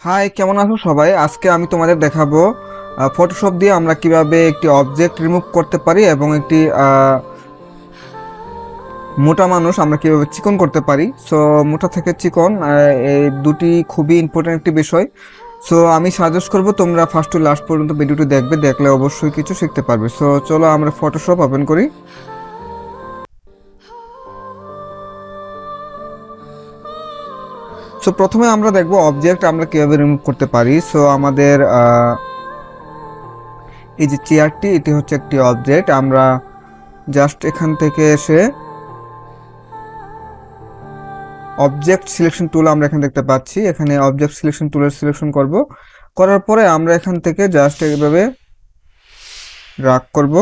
High, কেমন আছো সবাই? আজকে আমি তোমাদের দেখাবো ফটোশপ দিয়ে আমরা কিভাবে একটি অবজেক্ট রিমুভ করতে পারি এবং একটি মোটা মানুষ আমরা কিভাবে চিকন করতে পারি। সো মোটা থেকে চিকন এই দুটি খুবই ইম্পর্টেন্ট একটি বিষয়। সো আমি সাজেস্ট করব তোমরা ফার্স্ট টু লাস্ট পর্যন্ত ভিডিওটি দেখলে অবশ্যই কিছু শিখতে পারবে। সো চলো আমরা ফটোশপ ওপেন করি। সো প্রথমে আমরা দেখব অবজেক্ট আমরা কিভাবে রিমুভ করতে পারি। সো আমাদের এই যে চেয়ারটি, এটি হচ্ছে একটি অবজেক্ট। আমরা জাস্ট এখান থেকে এসে অবজেক্ট সিলেকশন টুল আমরা এখানে দেখতে পাচ্ছি, এখানে অবজেক্ট সিলেকশন টুলের সিলেকশন করব। করার পরে আমরা এখান থেকে জাস্ট এইভাবে ড্র্যাগ করব।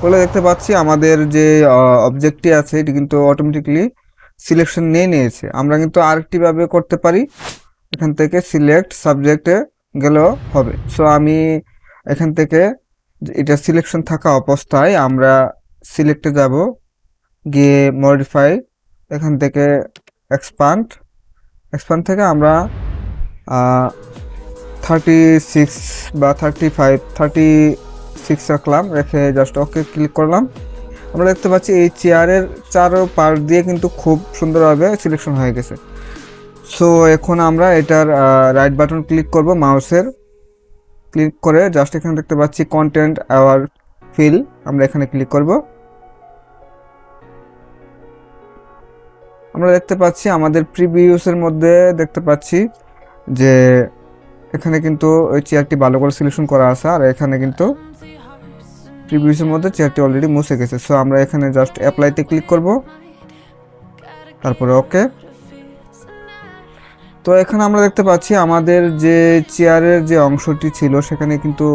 বলে দেখতে পাচ্ছি আমাদের যে অবজেক্টটি আছে এটি কিন্তু অটোমেটিকলি সিলেকশন নিয়ে নিয়েছে। আমরা কিন্তু আরেকটি ভাবে করতে পারি, এখান থেকে সিলেক্ট সাবজেক্টে গেলেও হবে। সো আমি এখান থেকে এটা সিলেকশন থাকা অবস্থায় আমরা সিলেক্টে যাব, গিয়ে মডিফাই, এখান থেকে এক্সপান্ড থেকে আমরা 36 বা 36 রাখলাম, রেখে জাস্ট ওকে ক্লিক করলাম। আমরা দেখতে পাচ্ছি এই চেয়ারের চারো পাশ দিয়ে কিন্তু খুব সুন্দরভাবে সিলেকশন হয়ে গেছে। সো এখন আমরা এটার রাইট বাটন ক্লিক করব, মাউসের ক্লিক করে জাস্ট এখানে দেখতে পাচ্ছি কন্টেন্ট আওয়ার ফিল, আমরা এখানে ক্লিক করব। আমরা দেখতে পাচ্ছি আমাদের প্রিভিউসের মধ্যে দেখতে পাচ্ছি যে এখানে কিন্তু ওই চেয়ারটি ভালো করে সিলেকশন করা আছে, আর এখানে কিন্তু প্রিভিউসের মধ্যে চেয়ারটি অলরেডি মুছে গেছে। সো আমরা এখানে জাস্ট অ্যাপ্লাইতে ক্লিক করব, তারপরে ওকে। তো এখানে আমরা দেখতে পাচ্ছি আমাদের যে চেয়ারের যে অংশটি ছিল সেখানে কিন্তু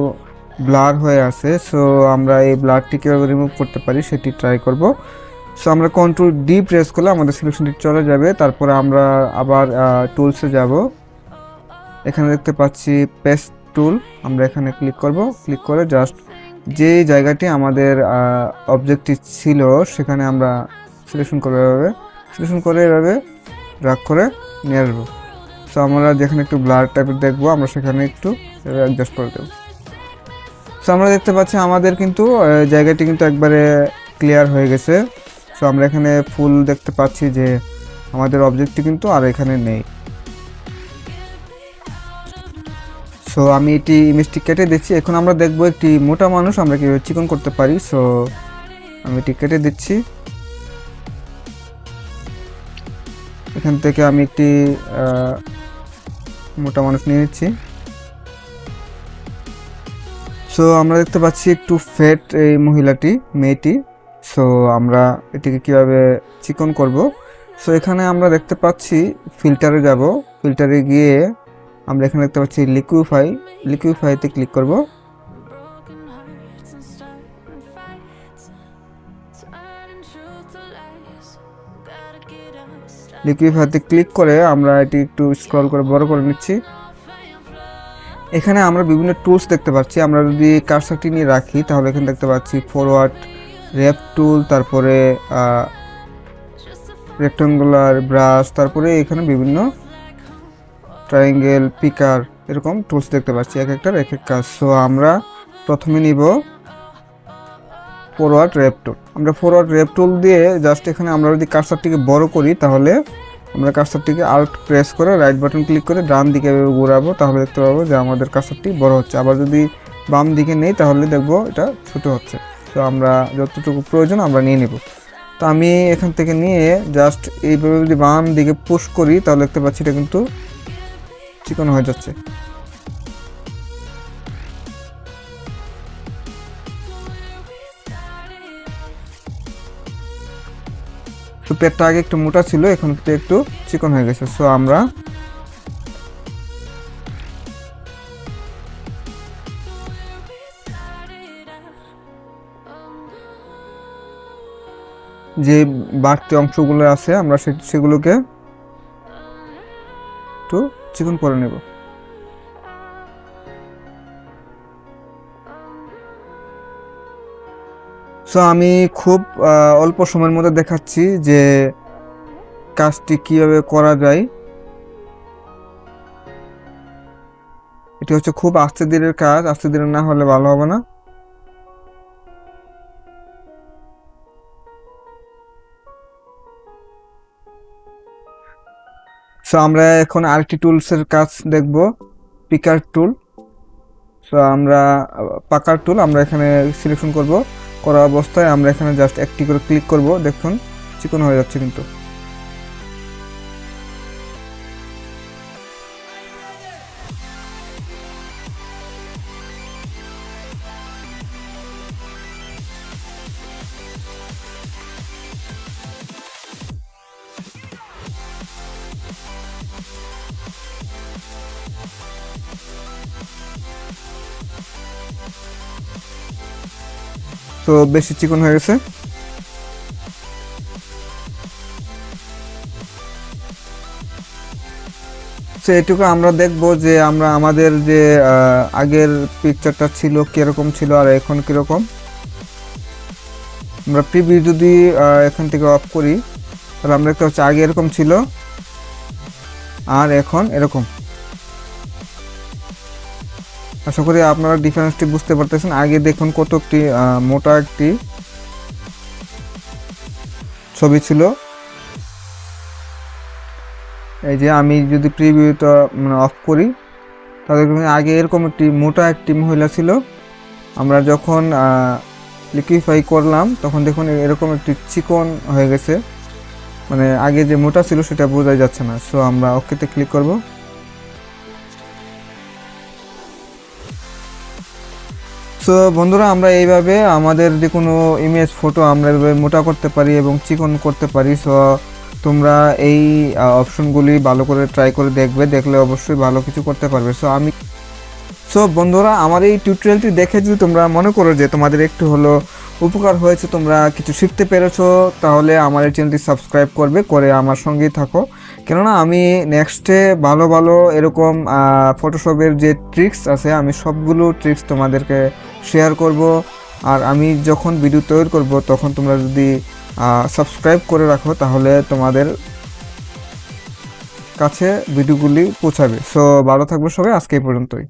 ব্লার হয়ে আছে। সো আমরা এই ব্লারটি কীভাবে রিমুভ করতে পারি সেটি ট্রাই করব। সো আমরা কন্ট্রোল ডি প্রেস করলে আমাদের সিলেকশনটি চলে যাবে। তারপরে আমরা আবার টুলসে যাব, এখানে দেখতে পাচ্ছি পেস্ট টুল, আমরা এখানে ক্লিক করব। ক্লিক করে জাস্ট যে জায়গাটি আমাদের অবজেক্টটি ছিল সেখানে আমরা সিলেকশন করে এভাবে ড্র্যাগ করে নিয়ে আসবো। সো আমরা যেখানে একটু ব্লার টাইপের দেখবো আমরা সেখানে একটু অ্যাডজাস্ট করে দেবো। সো আমরা দেখতে পাচ্ছি আমাদের কিন্তু জায়গাটি কিন্তু একবারে ক্লিয়ার হয়ে গেছে। সো আমরা এখানে ফুল দেখতে পাচ্ছি যে আমাদের অবজেক্টটি কিন্তু আর এখানে নেই। সো আমি এটি ইমেজটি কেটে দিচ্ছি। এখন আমরা দেখব একটি মোটা মানুষ আমরা কীভাবে চিকন করতে পারি। সো আমি এটি কেটে দিচ্ছি, এখান থেকে আমি একটি মোটা মানুষ নিয়ে নিচ্ছি। সো আমরা দেখতে পাচ্ছি একটু ফ্যাট এই মেয়েটি। সো আমরা এটিকে কিভাবে চিকন করব। সো এখানে আমরা দেখতে পাচ্ছি ফিল্টারে যাব, ফিল্টারে গিয়ে আমরা এখানে দেখতে পাচ্ছি লিকুইফাইতে ক্লিক করব। লিকুইফাইতে ক্লিক করে আমরা এটি একটু স্ক্রল করে বড় করে নিচ্ছি। এখানে আমরা বিভিন্ন টুলস দেখতে পাচ্ছি। আমরা যদি কার্সারটি নিয়ে রাখি তাহলে এখানে দেখতে পাচ্ছি ফরওয়ার্ড র্যাপ টুল, তারপরে রেক্টাঙ্গুলার ব্রাশ, তারপরে এখানে বিভিন্ন ট্রায়াঙ্গেল, পিকার, এরকম টুলস দেখতে পাচ্ছি, এক একটার এক এক কাজ। সো আমরা প্রথমে নিব ফরওয়ার্ড র্যাপ টুল। আমরা ফরওয়ার্ড র্যাপ টুল দিয়ে জাস্ট এখানে আমরা যদি কার্সারটিকে বড় করি তাহলে আমরা কার্সারটিকে আল্ট প্রেস করে রাইট বাটন ক্লিক করে ডান দিকে ঘোরাবো, তাহলে দেখতে পাবো যে আমাদের কার্সারটি বড় হচ্ছে। আবার যদি বাম দিকে নেই তাহলে দেখবো এটা ছোট হচ্ছে। তো আমরা যতটুকু প্রয়োজন আমরা নিয়ে নেব। তো আমি এখান থেকে নিয়ে জাস্ট এইভাবে যদি বাম দিকে পুশ করি তাহলে দেখতে পাচ্ছি এটা কিন্তু চিকন হয়ে যাচ্ছে। তো পেটটা আগে একটু মোটা ছিল, এখন একটু চিকন হয়ে গেছে। সো আমরা যে বাড়তি অংশগুলো আছে আমরা সেগুলোকে একটু চিকন করে নেব। সো আমি খুব অল্প সময়ের মধ্যে দেখাচ্ছি যে কাজটি কিভাবে করা যায়। এটি হচ্ছে খুব আস্তে ধীরে কাজ, আস্তে ধীরে না হলে ভালো হবে না। সো আমরা এখন আরেকটি টুলসের কাজ দেখব, পিকার টুল। সো আমরা পাকার টুল আমরা এখানে সিলেকশন করব, করা অবস্থায় আমরা এখানে জাস্ট একটি করে ক্লিক করব, দেখুন চিকন হয়ে যাচ্ছে কিন্তু। তো বেশি চিকন হয়ে গেছে। তো এটুকু আমরা দেখব যে আমরা আমাদের যে আগের পিকচারটা ছিল কিরকম ছিল আর এখন কিরকম। আমরা প্রিভিউ যদি এখান থেকে অফ করি তাহলে আমরা দেখতে পাচ্ছি আগে এরকম ছিল আর এখন এরকম। আশা করি আপনারা ডিফারেন্সটি বুঝতে পারতেছেন। আগে দেখুন কত একটি মোটা একটি ছবি ছিল, এই যে আমি যদি প্রিভিউটা অফ করি তাহলে আগে এরকম একটি মোটা একটি মহিলা ছিল, আমরা যখন লিকুইফাই করলাম তখন দেখুন এরকম একটি চিকন হয়ে গেছে, মানে আগে যে মোটা ছিল সেটা বোঝা যাচ্ছে না। সো আমরা ওকেতে ক্লিক করব। সো বন্ধুরা আমরা এইভাবে আমাদের যে কোনো ইমেজ ফটো আমরা এইভাবে মোটা করতে পারি এবং চিকন করতে পারি। সো তোমরা এই অপশনগুলি ভালো করে ট্রাই করে দেখবে, দেখলে অবশ্যই ভালো কিছু করতে পারবে। সো বন্ধুরা আমার এই টিউটোরিয়ালটি দেখে যদি তোমরা মনে করো যে তোমাদের একটু হলো উপকার হয়েছে, তোমরা কিছু শিখতে পেরেছো, তাহলে আমার এই চ্যানেলটি সাবস্ক্রাইব করবে, করে আমার সঙ্গেই থাকো। কেননা আমি নেক্সটে ভালো ভালো এরকম ফটোশপের যে ট্রিক্স আছে আমি সবগুলো ট্রিক্স তোমাদেরকে শেয়ার করব। আর আমি যখন ভিডিও তৈরি করব তখন তোমরা যদি সাবস্ক্রাইব করে রাখো তাহলে তোমাদের কাছে ভিডিওগুলি পৌঁছাবে। সো ভালো থাকবে সবাই, আজকে এই পর্যন্তই।